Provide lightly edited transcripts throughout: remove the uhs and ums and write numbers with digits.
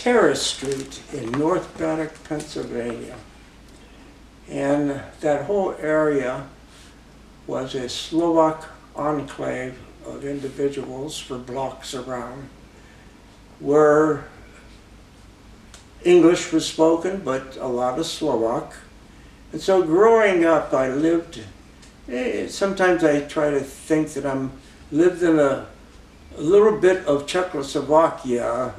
Terrace Street in North Braddock, Pennsylvania. And that whole area was a Slovak enclave of individuals for blocks around, where English was spoken, but a lot of Slovak. And so growing up, I lived, sometimes I try to think that lived in a little bit of Czechoslovakia,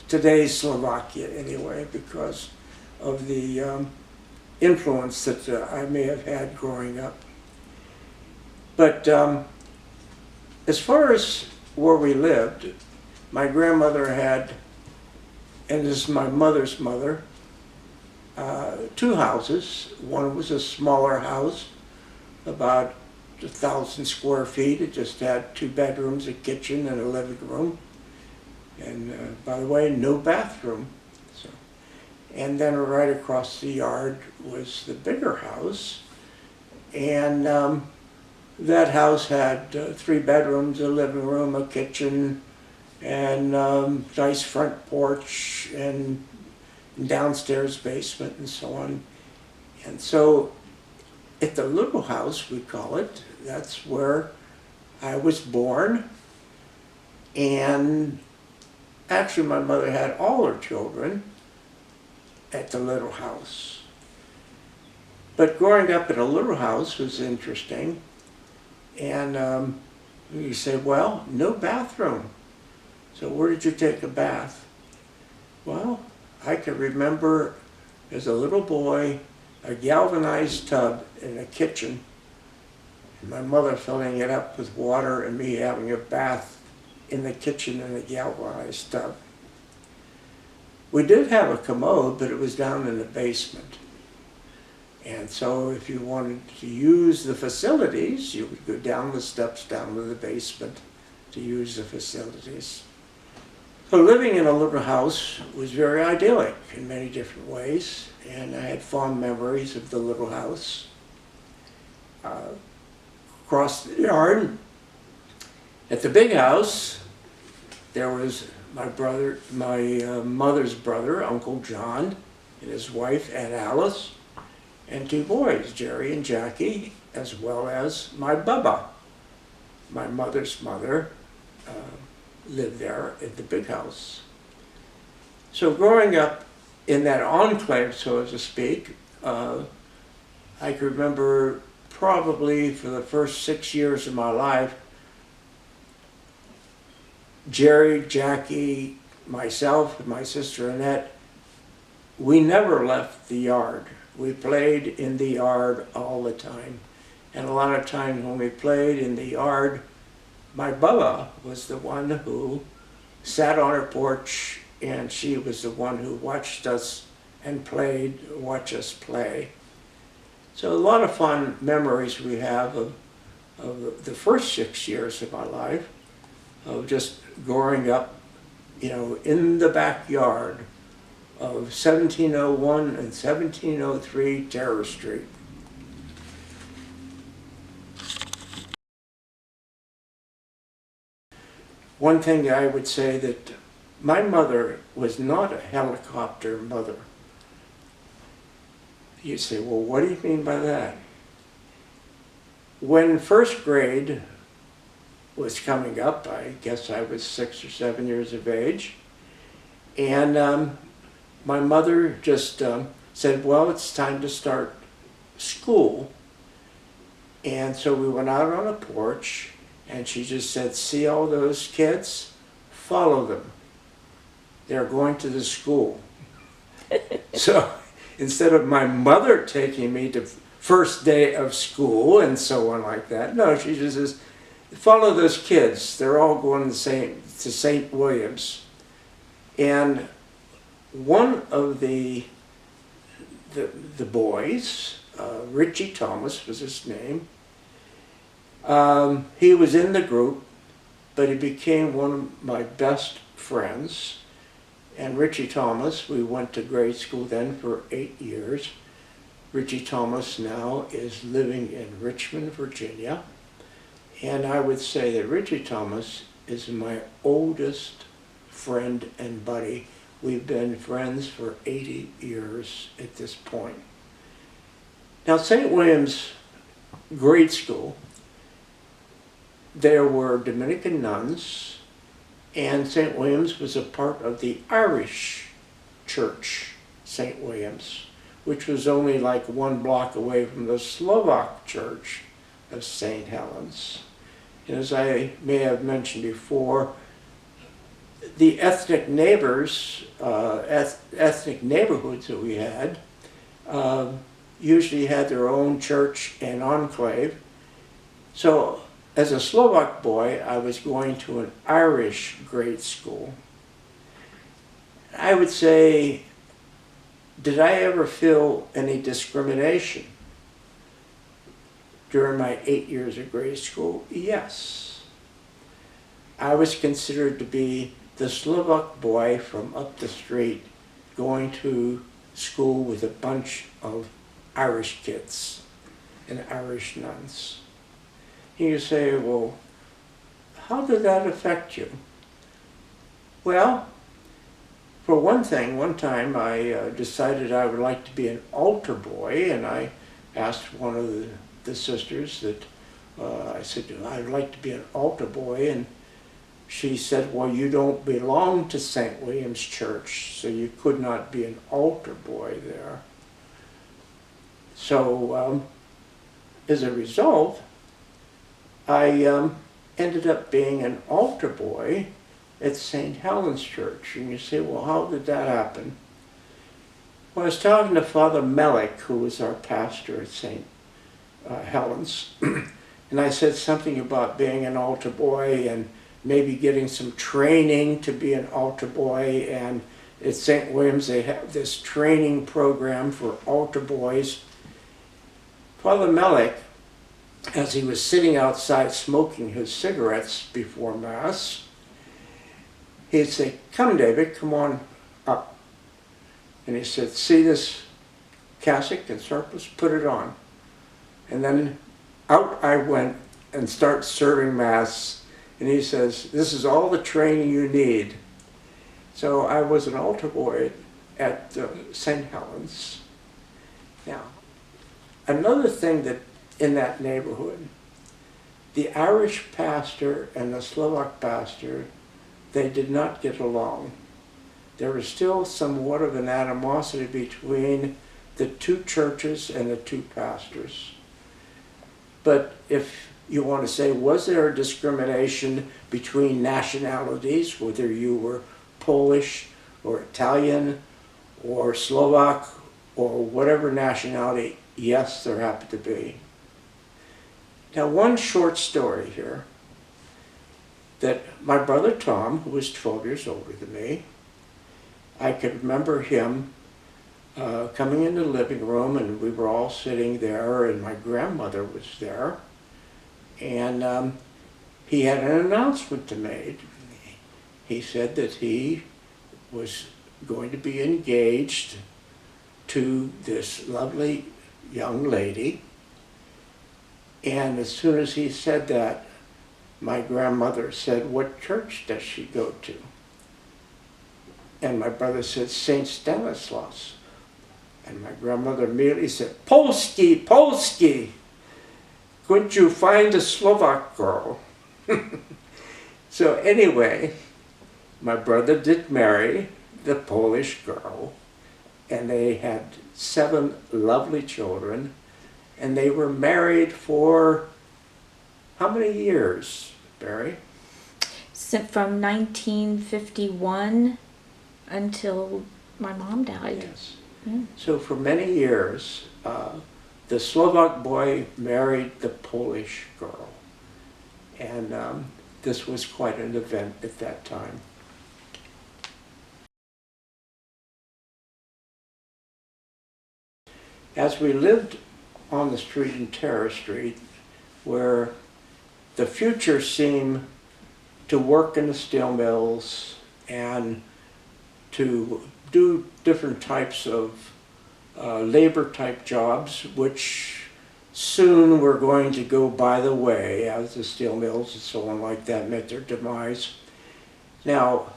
today's Slovakia anyway, because of the influence that I may have had growing up. But as far as where we lived, my grandmother had, and this is my mother's mother, 2 houses. One was a smaller house, about 1,000 square feet. It just had 2 bedrooms, a kitchen, and a living room. And by the way, no bathroom. So, and then right across the yard was the bigger house. And that house had 3 bedrooms, a living room, a kitchen, and nice front porch, and downstairs basement, and so on. And so at the little house, we call it, that's where I was born. And actually my mother had all her children at the little house. But growing up in a little house was interesting. And you say, well, no bathroom. So where did you take a bath? Well, I can remember as a little boy, a galvanized tub in a kitchen, and my mother filling it up with water and me having a bath in the kitchen in a galvanized tub. We did have a commode, but it was down in the basement. And so if you wanted to use the facilities, you would go down the steps down to the basement to use the facilities. So living in a little house was very idyllic in many different ways, and I had fond memories of the little house. Across the yard, at the big house, there was my mother's brother, Uncle John, and his wife, Aunt Alice, and 2 boys, Jerry and Jackie, as well as my Bubba. My mother's mother lived there at the big house. So growing up in that enclave, so to speak, I could remember probably for the first 6 years of my life, Jerry, Jackie, myself, and my sister Annette, we never left the yard. We played in the yard all the time. And a lot of times when we played in the yard, my Bubba was the one who sat on her porch, and she was the one who watched us and watch us play. So a lot of fun memories we have of the first 6 years of my life, of just growing up, in the backyard of 1701 and 1703 Terrace Street. One thing I would say that my mother was not a helicopter mother. You say, well, what do you mean by that? When first grade was coming up, I guess I was 6 or 7 years of age, and my mother just said, well, it's time to start school. And so we went out on a porch, and she just said, see all those kids? Follow them. They're going to the school. So instead of my mother taking me to first day of school and so on like that, no, she just says, follow those kids. They're all going to St. William's. And one of the boys, Richie Thomas was his name, he was in the group, but he became one of my best friends. And Richie Thomas, we went to grade school then for 8 years. Richie Thomas now is living in Richmond, Virginia. And I would say that Richie Thomas is my oldest friend and buddy. We've been friends for 80 years at this point. Now, St. William's grade school, there were Dominican nuns, and St. William's was a part of the Irish church, St. William's, which was only like 1 block away from the Slovak church of St. Helen's. And as I may have mentioned before, the ethnic neighbors, ethnic neighborhoods that we had, usually had their own church and enclave. So as a Slovak boy, I was going to an Irish grade school. I would say, did I ever feel any discrimination during my 8 years of grade school? Yes. I was considered to be the Slovak boy from up the street going to school with a bunch of Irish kids and Irish nuns. And you say, well, how did that affect you? Well, for one thing, one time I decided I would like to be an altar boy, and I asked one of the sisters that, I said, I'd like to be an altar boy, and she said, well, you don't belong to St. William's Church, so you could not be an altar boy there. So, as a result, I ended up being an altar boy at St. Helen's Church. And you say, well, how did that happen? Well, I was talking to Father Melick, who was our pastor at St. Helen's, and I said something about being an altar boy and maybe getting some training to be an altar boy. And at St. William's, they have this training program for altar boys. Father Melick, as he was sitting outside smoking his cigarettes before Mass, he'd say, come David, come on up. And he said, see this cassock and surplice, put it on. And then out I went and start serving Mass. And he says, this is all the training you need. So I was an altar boy at St. Helen's. Now, another thing that in that neighborhood, the Irish pastor and the Slovak pastor, they did not get along. There was still somewhat of an animosity between the two churches and the two pastors. But if you want to say, was there a discrimination between nationalities, whether you were Polish or Italian or Slovak or whatever nationality? Yes, there happened to be. Now, one short story here, that my brother Tom, who was 12 years older than me, I could remember him coming into the living room, and we were all sitting there, and my grandmother was there, and he had an announcement to make. He said that he was going to be engaged to this lovely young lady, and as soon as he said that, my grandmother said, what church does she go to? And my brother said, St. Stanislaus. And my grandmother immediately said, Polski, Polski! Couldn't you find a Slovak girl? So anyway, my brother did marry the Polish girl, and they had 7 lovely children, and they were married for how many years, Barry? From 1951 until my mom died. Yes. Yeah. So for many years, the Slovak boy married the Polish girl. And this was quite an event at that time. As we lived on the street in Terrace Street, where the future seemed to work in the steel mills and to do different types of labor type jobs, which soon were going to go by the way as the steel mills and so on like that met their demise. Now,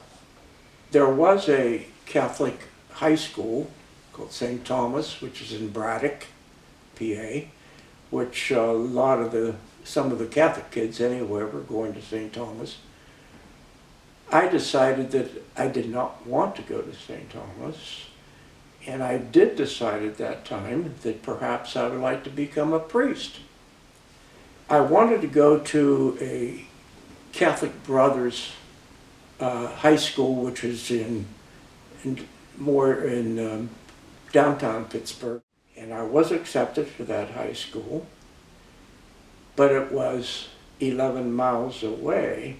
there was a Catholic high school called St. Thomas, which is in Braddock, PA, which some of the Catholic kids anyway were going to St. Thomas. I decided that I did not want to go to St. Thomas, and I did decide at that time that perhaps I would like to become a priest. I wanted to go to a Catholic Brothers high school, which is in downtown Pittsburgh, and I was accepted for that high school, but it was 11 miles away,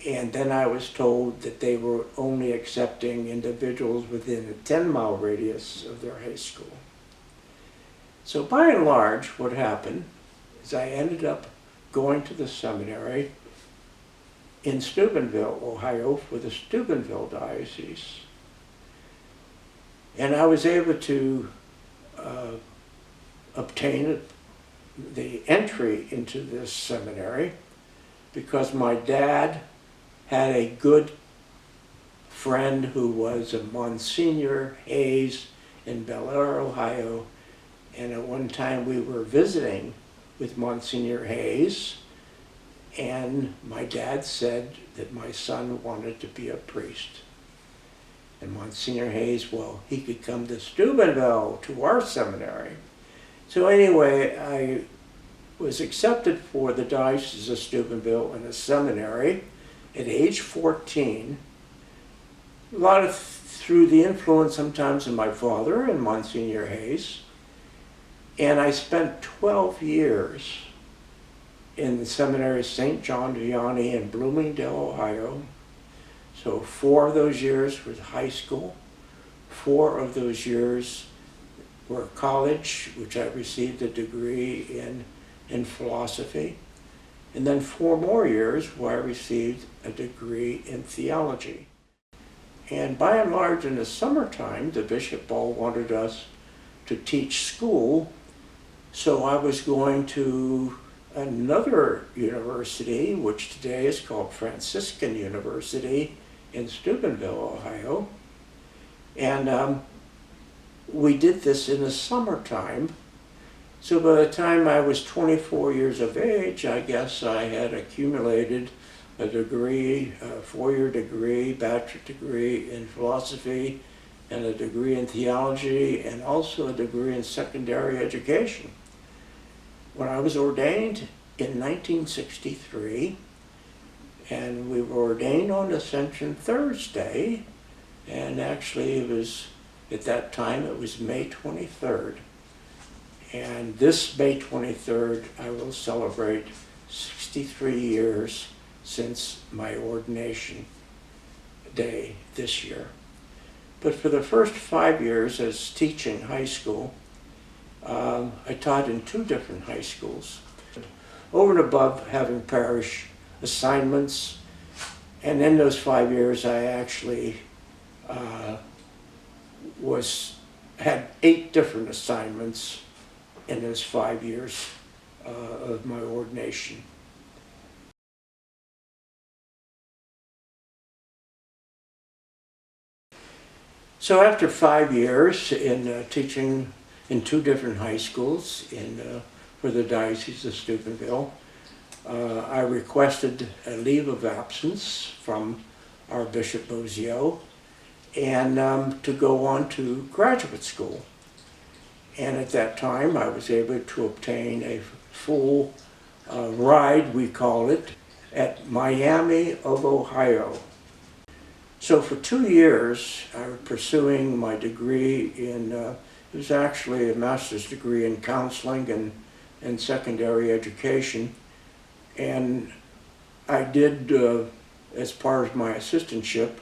and then I was told that they were only accepting individuals within a 10-mile radius of their high school. So by and large, what happened is I ended up going to the seminary in Steubenville, Ohio, for the Steubenville diocese. And I was able to obtain the entry into this seminary because my dad had a good friend who was a Monsignor Hayes in Delaware, Ohio, and at one time we were visiting with Monsignor Hayes, and my dad said that my son wanted to be a priest. And Monsignor Hayes, well, he could come to Steubenville, to our seminary. So anyway, I was accepted for the Diocese of Steubenville in a seminary at age 14. A lot of through the influence sometimes of my father and Monsignor Hayes. And I spent 12 years in the seminary of St. John Vianney in Bloomingdale, Ohio. So 4 of those years was high school, 4 of those years were college, which I received a degree in philosophy, and then 4 more years where I received a degree in theology. And by and large, in the summertime, the bishop all wanted us to teach school, so I was going to another university, which today is called Franciscan University in Steubenville, Ohio. And we did this in the summertime. So by the time I was 24 years of age, I guess I had accumulated a degree, a 4-year degree, bachelor's degree in philosophy, and a degree in theology, and also a degree in secondary education. When I was ordained in 1963, and we were ordained on Ascension Thursday, and actually it was, at that time, it was May 23rd. And this May 23rd, I will celebrate 63 years since my ordination day this year. But for the first 5 years as teaching high school, I taught in 2 different high schools. Over and above having parish assignments, and in those 5 years I actually had 8 different assignments in those 5 years of my ordination. So after 5 years in teaching in 2 different high schools for the Diocese of Steubenville, I requested a leave of absence from our Bishop Bozio and to go on to graduate school. And at that time I was able to obtain a full ride, we call it, at Miami of Ohio. So for 2 years I was pursuing my degree in, it was actually a master's degree in counseling and secondary education. And I did, as part of my assistantship,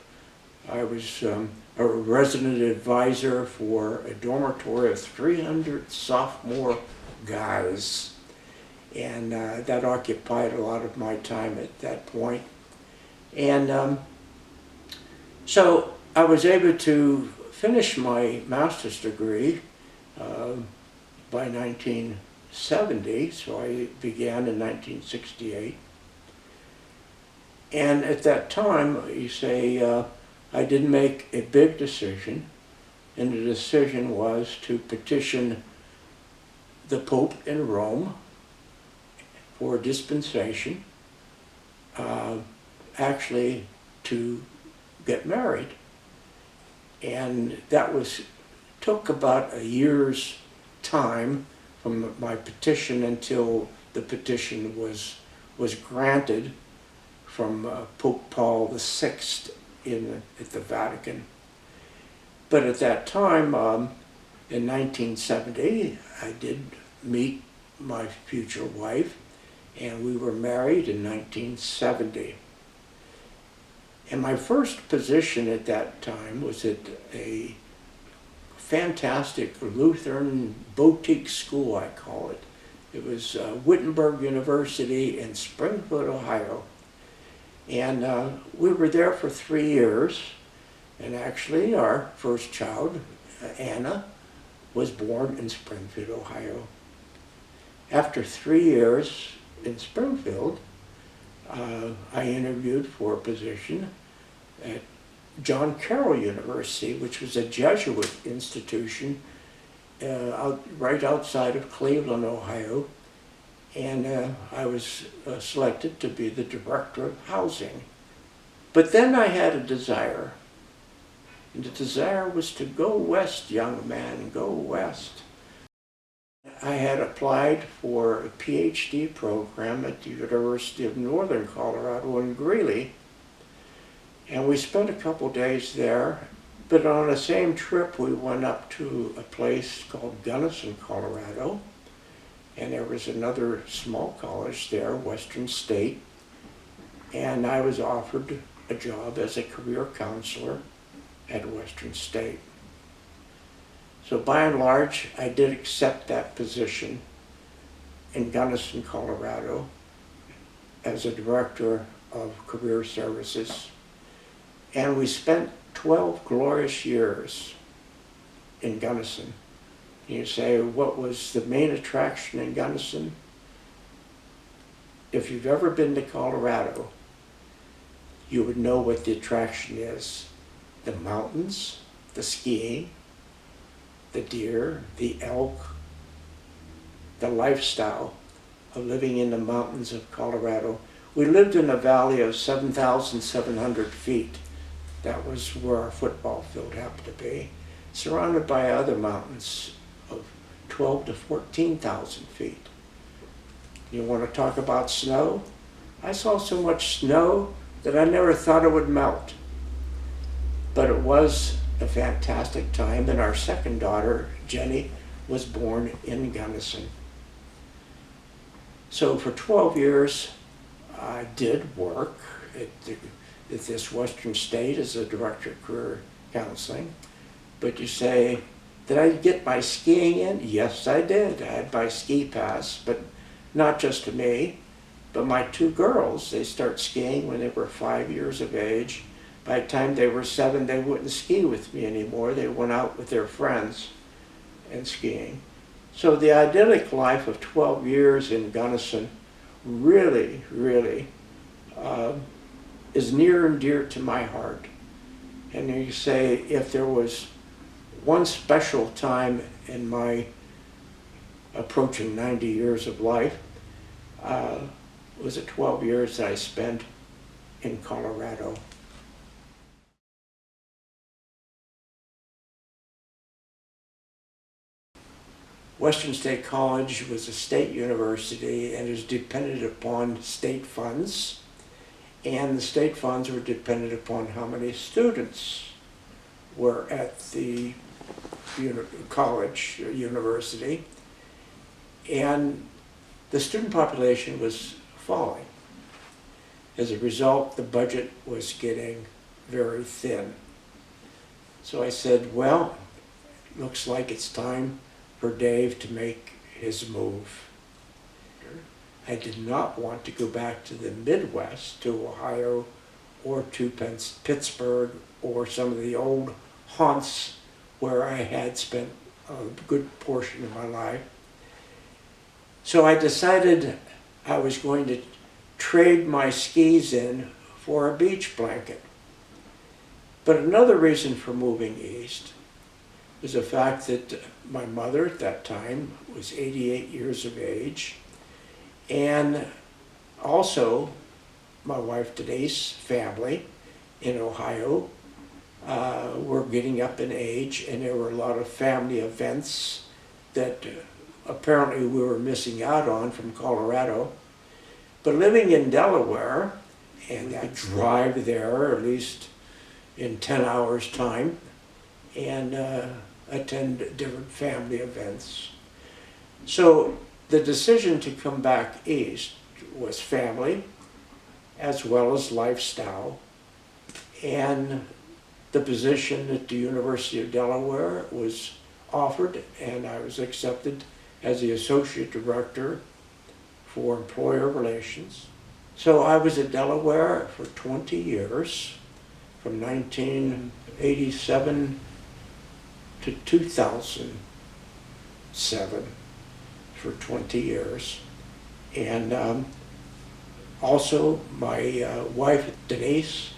I was a resident advisor for a dormitory of 300 sophomore guys. And that occupied a lot of my time at that point. And so I was able to finish my master's degree by 1970, so I began in 1968. And at that time, you say, I did make a big decision, and the decision was to petition the Pope in Rome for dispensation, actually to get married. And that took about a year's time from my petition until the petition was granted from Pope Paul VI at the Vatican. But at that time, in 1970, I did meet my future wife, and we were married in 1970. And my first position at that time was at a fantastic Lutheran boutique school, I call it. It was Wittenberg University in Springfield, Ohio. And we were there for 3 years. And actually, our first child, Anna, was born in Springfield, Ohio. After 3 years in Springfield, I interviewed for a position at John Carroll University, which was a Jesuit institution right outside of Cleveland, Ohio. And I was selected to be the director of housing. But then I had a desire. And the desire was to go west, young man, go west. I had applied for a PhD program at the University of Northern Colorado in Greeley. And we spent a couple days there, but on the same trip we went up to a place called Gunnison, Colorado. And there was another small college there, Western State. And I was offered a job as a career counselor at Western State. So by and large, I did accept that position in Gunnison, Colorado as a director of career services. And we spent 12 glorious years in Gunnison. You say, what was the main attraction in Gunnison? If you've ever been to Colorado, you would know what the attraction is. The mountains, the skiing, the deer, the elk, the lifestyle of living in the mountains of Colorado. We lived in a valley of 7,700 feet. That was where our football field happened to be, surrounded by other mountains of 12 to 14,000 feet. You want to talk about snow? I saw so much snow that I never thought it would melt. But it was a fantastic time, and our second daughter, Jenny, was born in Gunnison. So for 12 years, I did work at this Western State as a director of career counseling. But you say, did I get my skiing in? Yes, I did. I had my ski pass, but not just to me, but my 2 girls. They start skiing when they were 5 years of age. By the time they were 7, they wouldn't ski with me anymore. They went out with their friends and skiing. So the idyllic life of 12 years in Gunnison really, really is near and dear to my heart. And you say, if there was one special time in my approaching 90 years of life, was the 12 years that I spent in Colorado. Western State College was a state university and is dependent upon state funds. And the state funds were dependent upon how many students were at the college or university. And the student population was falling. As a result, the budget was getting very thin. So I said, well, looks like it's time for Dave to make his move. I did not want to go back to the Midwest, to Ohio, or to Pittsburgh, or some of the old haunts where I had spent a good portion of my life. So I decided I was going to trade my skis in for a beach blanket. But another reason for moving east was the fact that my mother at that time was 88 years of age, and also my wife Denise's family in Ohio were getting up in age, and there were a lot of family events that apparently we were missing out on from Colorado. But living in Delaware, and I drive there at least in 10 hours time and attend different family events. So the decision to come back east was family as well as lifestyle, and the position at the University of Delaware was offered, and I was accepted as the Associate Director for Employer Relations. So I was at Delaware for 20 years, from 1987 to 2007, for 20 years. And also my wife, Denise,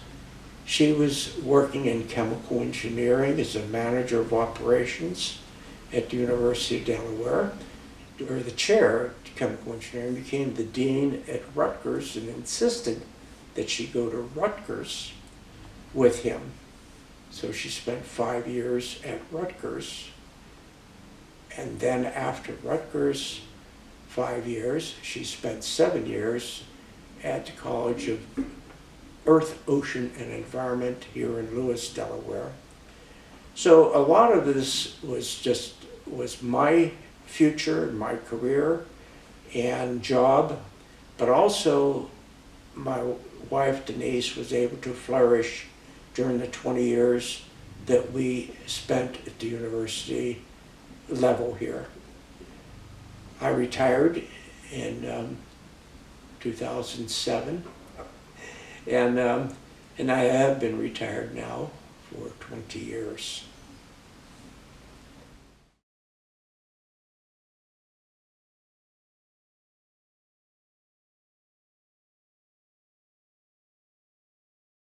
she was working in chemical engineering as a manager of operations at the University of Delaware, or the chair of chemical engineering, became the dean at Rutgers and insisted that she go to Rutgers with him. So she spent 5 years at Rutgers, and then after Rutgers, 5 years, she spent 7 years at the College of Earth, Ocean, and Environment here in Lewes, Delaware. So a lot of this was my future, my career and job, but also my wife Denise was able to flourish during the 20 years that we spent at the university level here. I retired in 2007, and I have been retired now for 20 years.